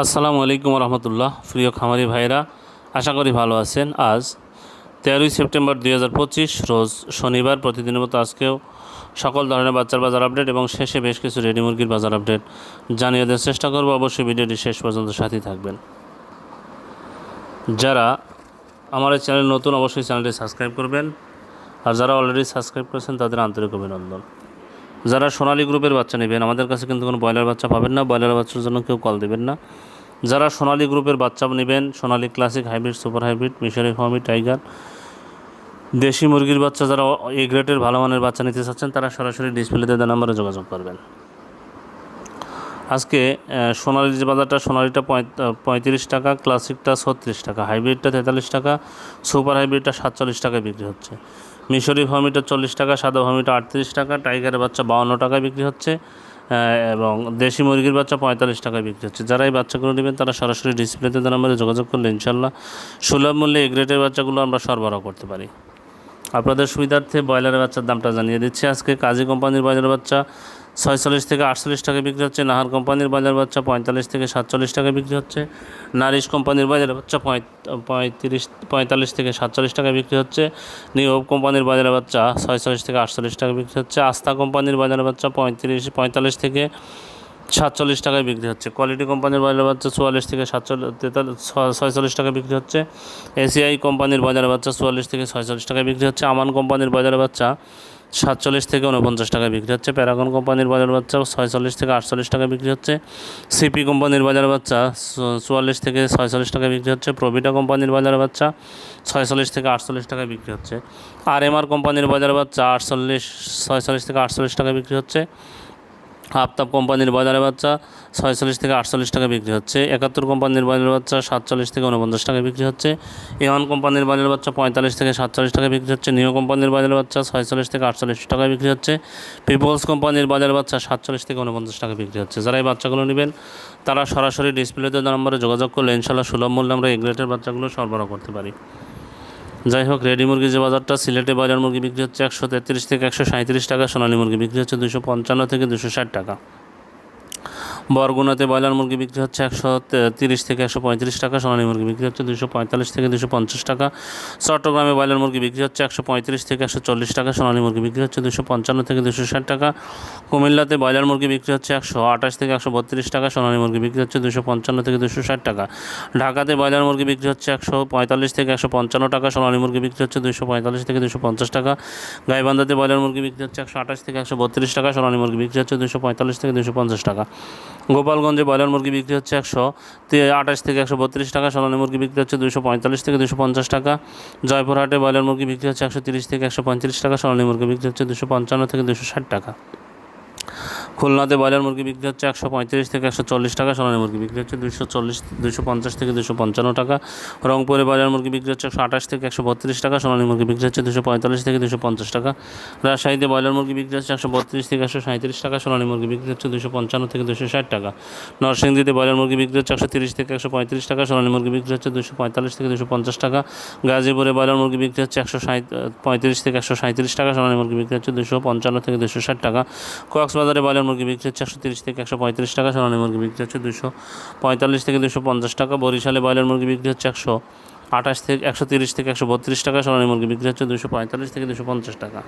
আসসালামু আলাইকুম রহমতুল্লাহ। প্রিয় খামারি ভাইরা, আশা করি ভালো আছেন। আজ 13ই সেপ্টেম্বর 2025 রোজ শনিবার। প্রতিদিনের মতো আজকেও সকল ধরনের বাচ্চার বাজার আপডেট এবং শেষে বেশ কিছু রেডি মুরগির বাজার আপডেট জানিয়ে দেওয়ার চেষ্টা করব। অবশ্যই ভিডিওটি শেষ পর্যন্ত সাথেই থাকবেন। যারা আমার এই চ্যানেল নতুন, অবশ্যই চ্যানেলটি সাবস্ক্রাইব করবেন, আর যারা অলরেডি সাবস্ক্রাইব করেছেন তাদের আন্তরিক অভিনন্দন। যারা সোনালী গ্রুপের বাচ্চা নেবেন, আমাদের কাছে কিন্তু কোনো ব্রয়লার বাচ্চা পাবেন না। ব্রয়লার বাচ্চার জন্য কেউ কল দেবেন না। যারা সোনালী গ্রুপের বাচ্চা নেবেন, Sonali classic, hybrid, super hybrid, মিশরি ফার্মি, টাইগার, দেশি মুরগির বাচ্চা, যারা এ গ্রেডের ভালো মানের বাচ্চা নিতে চাচ্ছেন, তারা সরাসরি ডিসপ্লেতে দেওয়া নাম্বারে যোগাযোগ করবেন। আজকে সোনালীর যে বাজারটা, সোনালীটা 35 টাকা, ক্লাসিকটা 36 টাকা, হাইব্রিডটা 43 টাকা, সুপার হাইব্রিডটা 47 টাকায় বিক্রি হচ্ছে। মিশরি ফার্মিটা 40 টাকা, সাদা ফার্মিটা 38 টাকা, টাইগারের বাচ্চা 52 টাকায় বিক্রি হচ্ছে এবং দেশি মুরগির বাচ্চা 45 টাকায় বিক্রি হচ্ছে। যারা এই বাচ্চাগুলো নেবেন তারা সরাসরি ডিসপ্লেতে দেওয়া নাম্বারে যোগাযোগ করলে ইনশাল্লাহ সুলভ মূল্যে এ গ্রেডের বাচ্চাগুলো আমরা সরবরাহ করতে পারি। আপনাদের সুবিধার্থে ব্রয়লারের বাচ্চার দামটা জানিয়ে দিচ্ছি। আজকে কাজী কোম্পানির ব্রয়লার বাচ্চা 46 থেকে 48 টাকায় বিক্রি হচ্ছে। নাহার কোম্পানির ব্রয়লার বাচ্চা 45 থেকে 47 টাকায় বিক্রি হচ্ছে। নারিশ কোম্পানির ব্রয়লার বাচ্চা 45 থেকে 47 টাকায় বিক্রি হচ্ছে। নিউ হোপ কোম্পানির ব্রয়লার বাচ্চা 46 থেকে 48 টাকায় বিক্রি হচ্ছে। আস্থা কোম্পানির ব্রয়লার বাচ্চা 45 থেকে 47 টাকায় বিক্রি হচ্ছে। কোয়ালিটি কোম্পানির ব্রয়লার বাচ্চা 44 থেকে 46 টাকায় বিক্রি হচ্ছে। এসিআই কোম্পানির ব্রয়লার বাচ্চা 44 থেকে 46 টাকায় বিক্রি হচ্ছে। আমান কোম্পানির ব্রয়লার বাচ্চা 47 থেকে 49 টাকায় বিক্রি হচ্ছে। প্যারাগন কোম্পানির ব্রয়লার বাচ্চা 46 থেকে 48 টাকায় বিক্রি হচ্ছে। সিপি কোম্পানির ব্রয়লার বাচ্চা 44 থেকে 46 টাকায় বিক্রি হচ্ছে। প্রভিটা কোম্পানির ব্রয়লার বাচ্চা 46 থেকে 48 টাকায় বিক্রি হচ্ছে। আরএমআর কোম্পানির ব্রয়লার বাচ্চা 46 থেকে 48 টাকায় বিক্রি হচ্ছে। আফতাব কোম্পানির ব্রয়লার বাচ্চা 46 থেকে 48 টাকা বিক্রি হচ্ছে। 71 কোম্পানির ব্রয়লার বাচ্চা 47 থেকে 49 টাকা বিক্রি হচ্ছে। এওয়ান কোম্পানির ব্রয়লার বাচ্চা 45 থেকে 47 টাকা বিক্রি হচ্ছে। নিও কোম্পানির ব্রয়লার বাচ্চা 46 থেকে 48 টাকা বিক্রি হচ্ছে। পিপলস কোম্পানির ব্রয়লার বাচ্চা 47 থেকে 49 টাকা বিক্রি হচ্ছে। যারা এই বাচ্চাগুলো নেবেন তারা সরাসরি ডিসপ্লেতে নম্বরে যোগাযোগ করলে ইনশাল্লাহ সুলভ মূল্যে আমরা এই গ্রেডের বাচ্চাগুলো সরবরাহ করতে পারি। যাই হোক, রেডি মুরগির যে বাজারটা, সিলেটে ব্রয়লার মুরগি বিক্রি হচ্ছে 133 থেকে 137 টাকা, সোনালী মুরগি বিক্রি হচ্ছে 255 থেকে 260 টাকা। বরগুনাতে ব্রয়লার মুরগি বিক্রি হচ্ছে 130 থেকে 135 টাকা, সোনালী মুরগি বিক্রি হচ্ছে 245 থেকে 250 টাকা। চট্টগ্রামে ব্রয়লার মুরগি বিক্রি হচ্ছে 135 থেকে 140 টাকা, সোনালী মুরগি বিক্রি হচ্ছে 255 থেকে 260 টাকা। কুমিল্লাতে ব্রয়লার মুরগি বিক্রি হচ্ছে 128 থেকে 132 টাকা, সোনালী মুরগি বিক্রি হচ্ছে 255 থেকে 260 টাকা। ঢাকাতে ব্রয়লার মুরগি বিক্রি হচ্ছে 145 থেকে 155 টাকা, সোনালী মুরগি বিক্রি হচ্ছে 245 থেকে 250 টাকা। গাইবান্ধাতে ব্রয়লার মুরগি বিক্রি হচ্ছে 128 থেকে 132 টাকা, সোনালী মুরগি বিক্রি হচ্ছে 245 থেকে 250 টাকা। গোপালগঞ্জে ব্রয়লার মুরগি বিক্রি হচ্ছে 128 থেকে 132 টাকা, সোনালী মুরগি বিক্রি হচ্ছে 245 থেকে 250 টাকা। জয়পুরহাটে ব্রয়লার মুরগি বিক্রি হচ্ছে 130 থেকে 135 টাকা, সোনালী মুরগি বিক্রি হচ্ছে 255 থেকে 260 টাকা। খুলনাতে ব্রয়লার মুরগি বিক্রি হচ্ছে 135 থেকে 140 টাকা, সোনালী মুরগি বিক্রি হচ্ছে 250 থেকে 255 টাকা। রংপুরে ব্রয়লার মুরগি বিক্রি হচ্ছে 128 থেকে 132 টাকা, সোনালী মুরগি বিক্রি হচ্ছে 245 থেকে 250 টাকা। রাজশাহীতে ব্রয়লার মুরগি বিক্রি হচ্ছে 132 থেকে 137 টাকা, সোনালী মুরগি বিক্রি হচ্ছে 255 থেকে 260 টাকা। নরসিংদীতে ব্রয়লার মুরগি বিক্রি হচ্ছে 130 থেকে 135 টাকা, সোনালী মুরগি বিক্রি হচ্ছে 245 থেকে 250 টাকা। গাজীপুরে ব্রয়লার মুরগি বিক্রি হচ্ছে 135 থেকে 137 টাকা, সোনালী মুরগি বিক্রি হচ্ছে 255 থেকে 260 টাকা। কক্সবাজারে ব্রয়লার মুরগি বিক্রি হচ্ছে 130 থেকে 135 টাকা, সোনালী মুরগি বিক্রি হচ্ছে 245 থেকে 250 টাকা। বরিশালে ব্রয়লার মুরগি বিক্রি হচ্ছে 130 থেকে 132 টাকা, সোনালী মুরগি বিক্রি হচ্ছে 245 থেকে 250 টাকা।